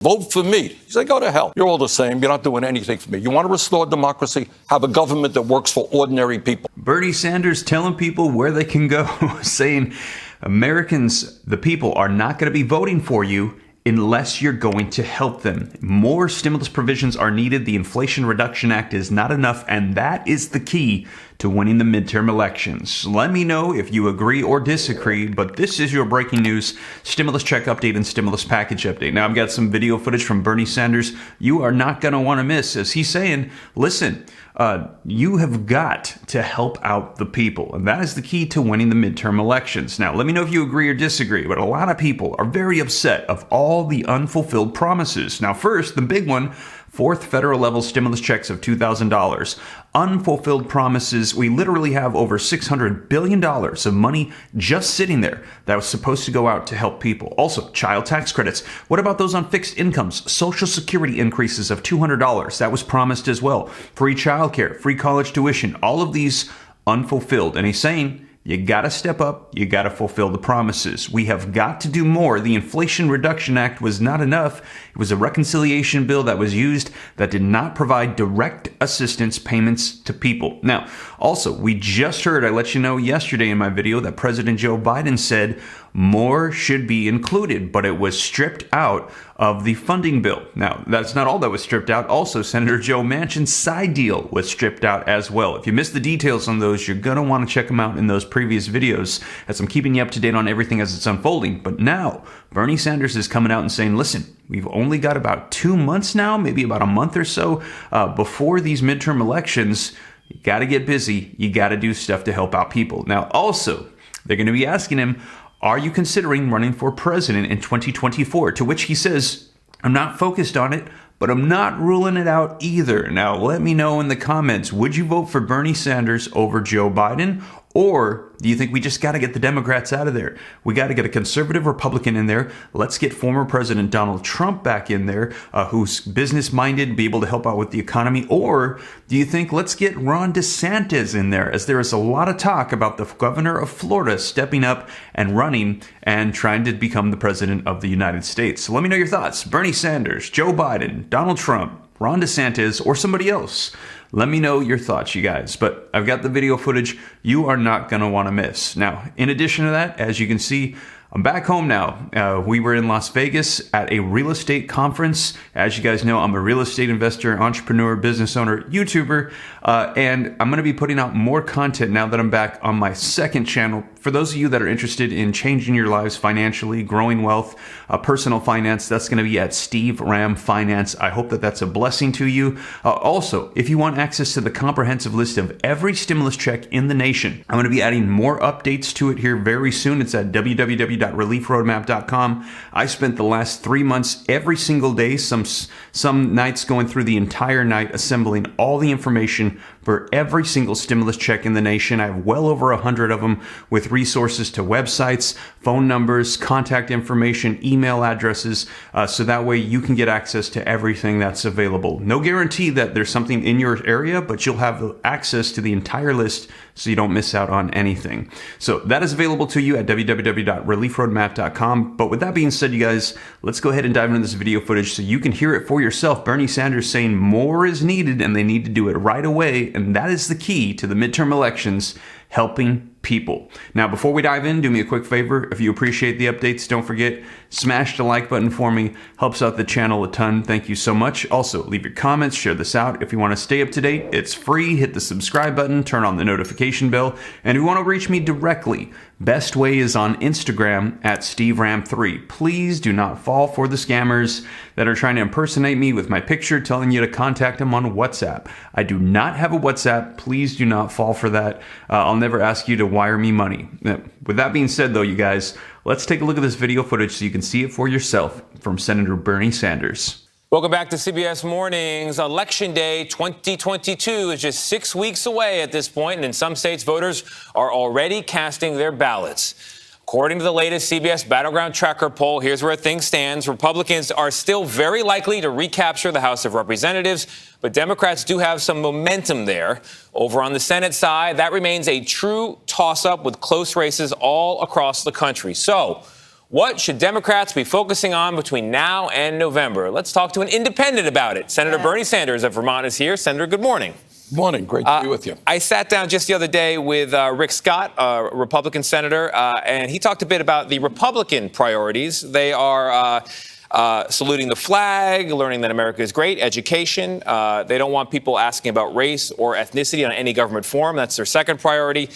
Vote for me. You say, go to hell. You're all the same. You're not doing anything for me. You want to restore democracy? Have a government that works for ordinary people. Bernie Sanders telling people where they can go, saying Americans, the people, are not going to be voting for you unless you're going to help them. More stimulus provisions are needed. The Inflation Reduction Act is not enough, and that is the key to winning the midterm elections. Let me know if you agree or disagree, but this is your breaking news stimulus check update and stimulus package update. Now, I've got some video footage from Bernie Sanders you are not going to want to miss, as he's saying, listen, you have got to help out the people, and that is the key to winning the midterm elections. Now, let me know if you agree or disagree, but a lot of people are very upset of all the unfulfilled promises. Now, first, the big one, fourth federal level stimulus checks of $2,000. Unfulfilled promises. We literally have over $600 billion of money just sitting there that was supposed to go out to help people. Also, child tax credits. What about those on fixed incomes? Social Security increases of $200. That was promised as well. Free childcare, free college tuition, all of these unfulfilled. And he's saying, you got to step up. You got to fulfill the promises. We have got to do more. The Inflation Reduction Act was not enough. It was a reconciliation bill that was used that did not provide direct assistance payments to people. Now, also, we just heard, I let you know yesterday in my video, that President Joe Biden said more should be included, but it was stripped out of the funding bill. Now, that's not all that was stripped out. Also, Senator Joe Manchin's side deal was stripped out as well. If you missed the details on those, you're going to want to check them out in those previous videos, as I'm keeping you up to date on everything as it's unfolding. But now, Bernie Sanders is coming out and saying, listen, we've only got about 2 months now, maybe about a month or so before these midterm elections. You got to get busy. You got to do stuff to help out people. Now, also, they're going to be asking him, are you considering running for president in 2024? To which he says, I'm not focused on it, but I'm not ruling it out either. Now, let me know in the comments, would you vote for Bernie Sanders over Joe Biden? Or do you think we just got to get the Democrats out of there? We got to get a conservative Republican in there. Let's get former President Donald Trump back in there, who's business-minded, be able to help out with the economy. Or do you think let's get Ron DeSantis in there, as there is a lot of talk about the governor of Florida stepping up and running and trying to become the president of the United States? So let me know your thoughts. Bernie Sanders, Joe Biden, Donald Trump, Ron DeSantis, or somebody else. Let me know your thoughts, you guys. But I've got the video footage you are not going to want to miss. Now, in addition to that, as you can see, I'm back home now. We were in Las Vegas at a real estate conference. As you guys know, I'm a real estate investor, entrepreneur, business owner, YouTuber, and I'm going to be putting out more content now that I'm back on my second channel. For those of you that are interested in changing your lives financially, growing wealth, personal finance, that's going to be at Steve Ram Finance. I hope that that's a blessing to you. Also, if you want access to the comprehensive list of every stimulus check in the nation, I'm going to be adding more updates to it here very soon. It's at www.reliefroadmap.com. I spent the last 3 months every single day, some nights going through the entire night, assembling all the information for every single stimulus check in the nation. I have well over 100 of them, with resources to websites, phone numbers, contact information, email addresses, so that way you can get access to everything that's available. No guarantee that there's something in your area, but you'll have access to the entire list so you don't miss out on anything. So that is available to you at www.reliefroadmap.com. But with that being said, you guys, let's go ahead and dive into this video footage so you can hear it for yourself. Bernie Sanders saying more is needed and they need to do it right away. And that is the key to the midterm elections, helping people. Now, before we dive in, do me a quick favor. If you appreciate the updates, don't forget, smash the like button for me. Helps out the channel a ton. Thank you so much. Also, leave your comments, share this out. If you want to stay up to date, it's free. Hit the subscribe button, turn on the notification bell. And if you want to reach me directly, best way is on Instagram at SteveRam3. Please do not fall for the scammers that are trying to impersonate me with my picture telling you to contact them on WhatsApp. I do not have a WhatsApp. Please do not fall for that. I'll never ask you to wire me money. With that being said, though, you guys, let's take a look at this video footage so you can see it for yourself from Senator Bernie Sanders. Welcome back to CBS Mornings. Election Day 2022 is just 6 weeks away at this point, and in some states, voters are already casting their ballots. According to the latest CBS Battleground Tracker poll, here's where things stand. Republicans are still very likely to recapture the House of Representatives, but Democrats do have some momentum there. Over on the Senate side, that remains a true toss-up with close races all across the country. So, What should Democrats be focusing on between now and November? Let's talk to an independent about it. Senator Bernie Sanders of Vermont is here. Senator, good morning. Morning. Great to be with you. I sat down just the other day with Rick Scott, a Republican senator, and he talked a bit about the Republican priorities. They are saluting the flag, learning that America is great, education. They don't want people asking about race or ethnicity on any government forum. That's their second priority.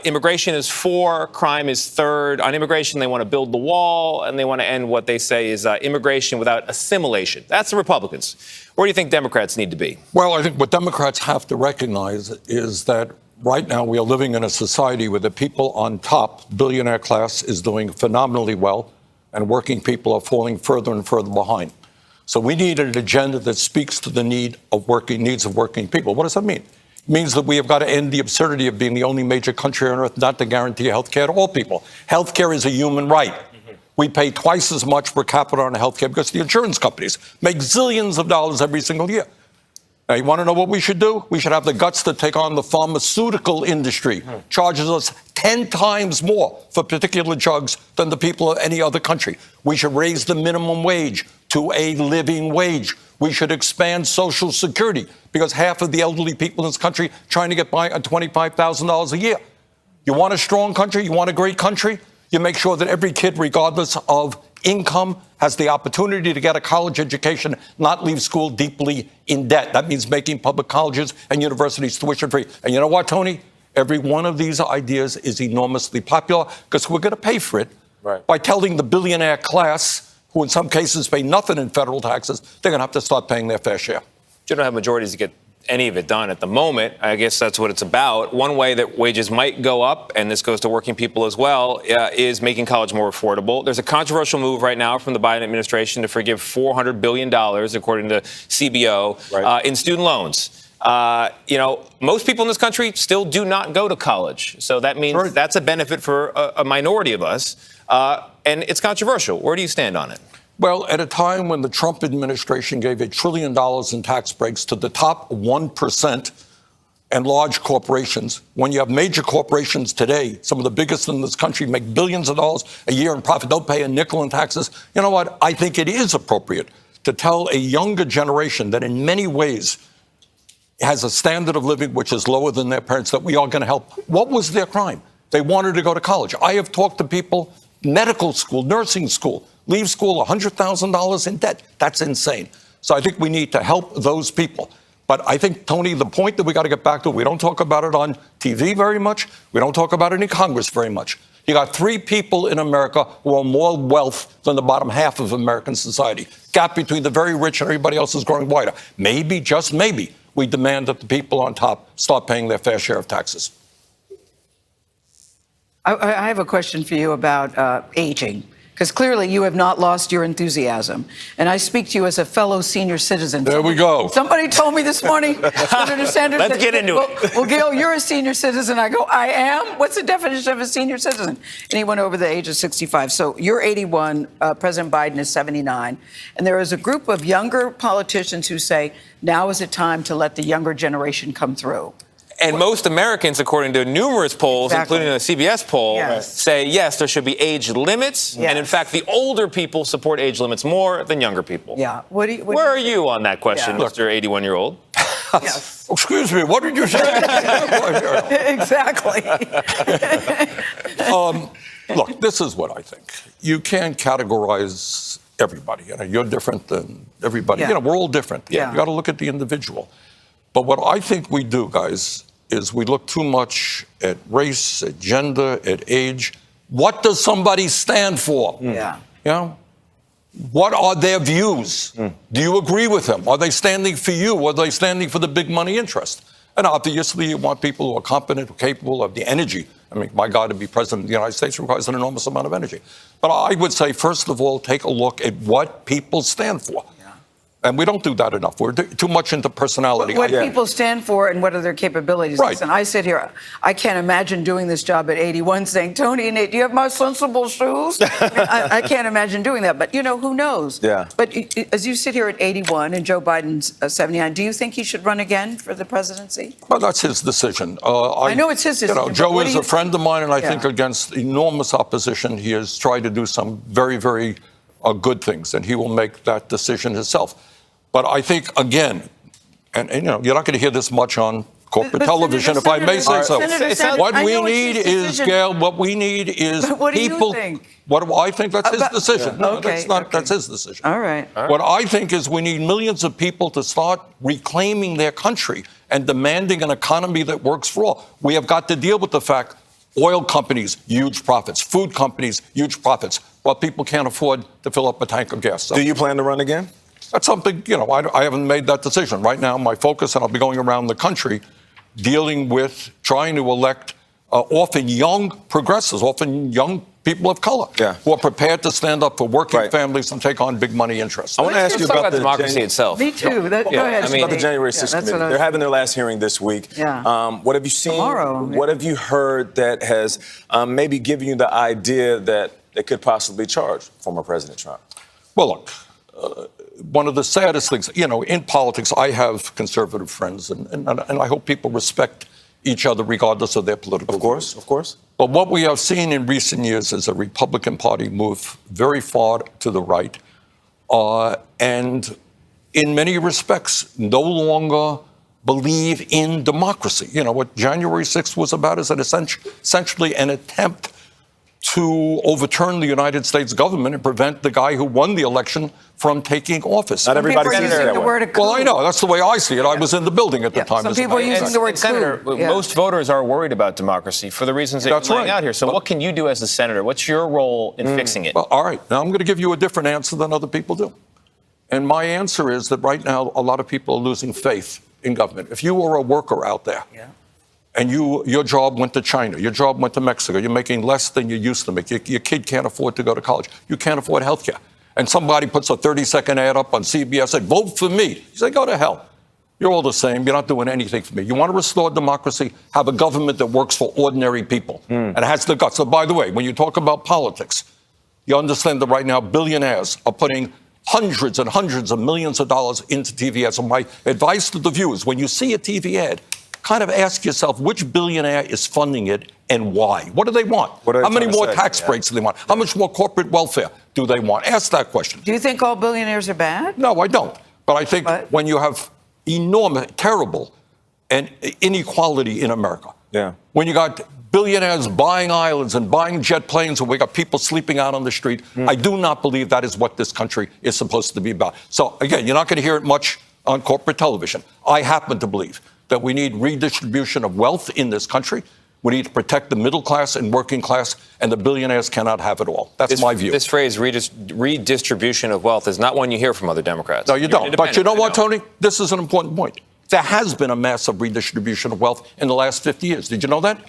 Immigration is 4, crime is 3rd. On immigration, they want to build the wall, and they want to end what they say is immigration without assimilation. That's the Republicans. Where do you think Democrats need to be? Well, I think what Democrats have to recognize is that right now we are living in a society where the people on top, billionaire class, is doing phenomenally well, and working people are falling further and further behind. So we need an agenda that speaks to the needs of working people. What does that mean? It means that we have got to end the absurdity of being the only major country on earth not to guarantee health care to all people. Health care is a human right. We pay twice as much per capita on health care because the insurance companies make zillions of dollars every single year. Now, you want to know what we should do? We should have the guts to take on the pharmaceutical industry. Charges us 10 times more for particular drugs than the people of any other country. We should raise the minimum wage to a living wage. We should expand Social Security because half of the elderly people in this country trying to get by on $25,000 a year. You want a strong country? You want a great country? You make sure that every kid, regardless of income, has the opportunity to get a college education, not leave school deeply in debt. That means making public colleges and universities tuition free. And you know what, Tony? Every one of these ideas is enormously popular because we're going to pay for it by telling the billionaire class, who in some cases pay nothing in federal taxes, they're going to have to start paying their fair share. You don't have majorities to get any of it done at the moment. I guess that's what it's about. One way that wages might go up, and this goes to working people as well, is making college more affordable. There's a controversial move right now from the Biden administration to forgive $400 billion, according to CBO, in student loans. Most people in this country still do not go to college. So that means that's a benefit for a minority of us. And it's controversial. Where do you stand on it? Well, at a time when the Trump administration gave $1 trillion in tax breaks to the top 1% and large corporations, when you have major corporations today, some of the biggest in this country, make billions of dollars a year in profit, don't pay a nickel in taxes. You know what? I think it is appropriate to tell a younger generation that in many ways has a standard of living which is lower than their parents, that we are going to help. What was their crime? They wanted to go to college. I have talked to people, medical school, nursing school, leave school $100,000 in debt. That's insane. So I think we need to help those people. But I think, Tony, the point that we got to get back to, we don't talk about it on TV very much. We don't talk about it in Congress very much. You got 3 people in America who own more wealth than the bottom half of American society. Gap between the very rich and everybody else is growing wider. Maybe, just maybe, we demand that the people on top start paying their fair share of taxes. I have a question for you about aging, because clearly you have not lost your enthusiasm. And I speak to you as a fellow senior citizen. There we go. Somebody told me this morning, Senator Sanders, let's get into it. Well, Gail, you're a senior citizen. I go, I am? What's the definition of a senior citizen? And he went over the age of 65. So you're 81, President Biden is 79. And there is a group of younger politicians who say, now is the time to let the younger generation come through. And most Americans, according to numerous polls, including a CBS poll, say, yes, there should be age limits. And in fact, the older people support age limits more than younger people. Yeah. Where are you on that question, Mr. 81-year-old? Yes. Excuse me, what did you say? Exactly. Look, this is what I think. You can't categorize everybody. You're different than everybody. We're all different. You got to look at the individual. But what I think we do, guys, is we look too much at race, at gender, at age. What does somebody stand for? What are their views? Do you agree with them? Are they standing for you? Or are they standing for the big money interest? And obviously, you want people who are competent, who are capable of the energy. I mean, my God, to be president of the United States requires an enormous amount of energy. But I would say, first of all, take a look at what people stand for. And we don't do that enough. We're too much into personality. What people stand for and what are their capabilities. Right. Listen, I sit here, I can't imagine doing this job at 81 saying, Tony and Nate, do you have my sensible shoes? I can't imagine doing that. But, who knows? Yeah. But as you sit here at 81 and Joe Biden's 79, do you think he should run again for the presidency? Well, that's his decision. I know it's his decision. Joe is a friend of mine, and I think Yeah. against enormous opposition, he has tried to do some very, very good things, and he will make that decision himself. But I think, again, and you're not going to hear this much on corporate television, if I may say so. What we need is, Gail, what we need is what do people. You think? What do I think? That's his decision. No, okay, that's his decision. All right. What I think is we need millions of people to start reclaiming their country and demanding an economy that works for all. We have got to deal with the fact oil companies, huge profits. Food companies, huge profits. While people can't afford to fill up a tank of gas. So Do you plan to run again? that's something, I haven't made that decision. Right now, my focus, and I'll be going around the country, dealing with trying to elect often young progressives, often young people of color, who are prepared to stand up for working families and take on big money interests. I want to ask you about the democracy itself. Me too. Go ahead. About the January 6th committee. They're having their last hearing this week. Yeah. What have you seen? Tomorrow. What have you heard that has maybe given you the idea that they could possibly charge former President Trump? Well, look, one of the saddest things, in politics, I have conservative friends, and I hope people respect each other regardless of their political views. Of course. But what we have seen in recent years is a Republican Party move very far to the right, and in many respects no longer believe in democracy. What January 6th was about is essentially an attempt to overturn the United States government and prevent the guy who won the election from taking office. Not everybody sees it that way. Well, I know. That's the way I see it. I was in the building at the time. Some people are using the word Senator, coup. most voters are worried about democracy for the reasons that you're laying out here. So what can you do as a senator? What's your role in fixing it? Well, all right. Now, I'm going to give you a different answer than other people do. And my answer is that right now, a lot of people are losing faith in government. If you were a worker out there, and your job went to China, your job went to Mexico, you're making less than you used to make, your kid can't afford to go to college, you can't afford health care, and somebody puts a 30-second ad up on CBS, said, vote for me. You say, go to hell. You're all the same. You're not doing anything for me. You want to restore democracy? Have a government that works for ordinary people and has the guts. So, by the way, when you talk about politics, you understand that right now billionaires are putting hundreds and hundreds of millions of dollars into TV ads. So my advice to the viewers, when you see a TV ad, kind of ask yourself which billionaire is funding it and why. What do they want? How many more tax breaks do they want? How much more corporate welfare do they want? Ask that question. Do you think all billionaires are bad? No, I don't. But I think when you have enormous, terrible and inequality in America, when you got billionaires buying islands and buying jet planes and we got people sleeping out on the street, I do not believe that is what this country is supposed to be about. So, again, you're not going to hear it much on corporate television. I happen to believe that we need redistribution of wealth in this country. We need to protect the middle class and working class, and the billionaires cannot have it all. That's my view. This phrase, redistribution of wealth, is not one you hear from other Democrats. No, you don't. But you know what, Tony? This is an important point. There has been a massive redistribution of wealth in the last 50 years. Did you know that?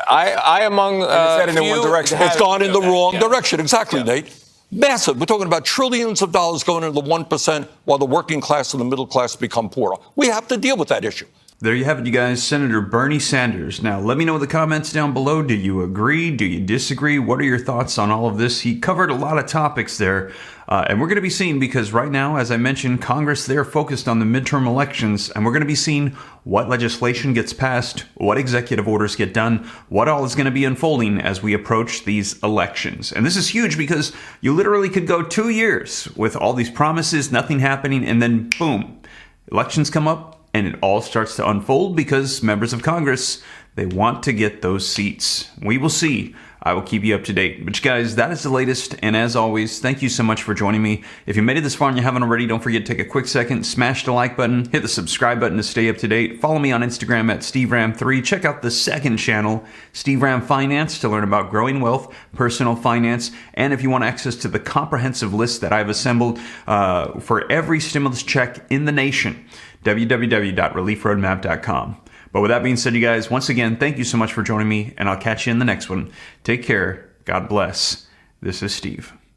I among it's headed in one direction. It's gone in the wrong direction. Exactly, Nate. Massive. We're talking about trillions of dollars going into the 1% while the working class and the middle class become poorer. We have to deal with that issue. There you have it, you guys. Senator Bernie Sanders. Now, let me know in the comments down below. Do you agree? Do you disagree? What are your thoughts on all of this? He covered a lot of topics there. And we're going to be seeing, because right now, as I mentioned, Congress, they're focused on the midterm elections. And we're going to be seeing what legislation gets passed, what executive orders get done, what all is going to be unfolding as we approach these elections. And this is huge because you literally could go 2 years with all these promises, nothing happening, and then boom, elections come up. And it all starts to unfold because members of Congress, they want to get those seats. We will see. I will keep you up to date. But you guys, that is the latest. And as always, thank you so much for joining me. If you made it this far and you haven't already, don't forget to take a quick second, smash the like button, hit the subscribe button to stay up to date. Follow me on Instagram at SteveRam3. Check out the second channel, Steve Ram Finance, to learn about growing wealth, personal finance, and if you want access to the comprehensive list that I've assembled for every stimulus check in the nation, www.reliefroadmap.com. But with that being said, you guys, once again, thank you so much for joining me, and I'll catch you in the next one. Take care. God bless. This is Steve.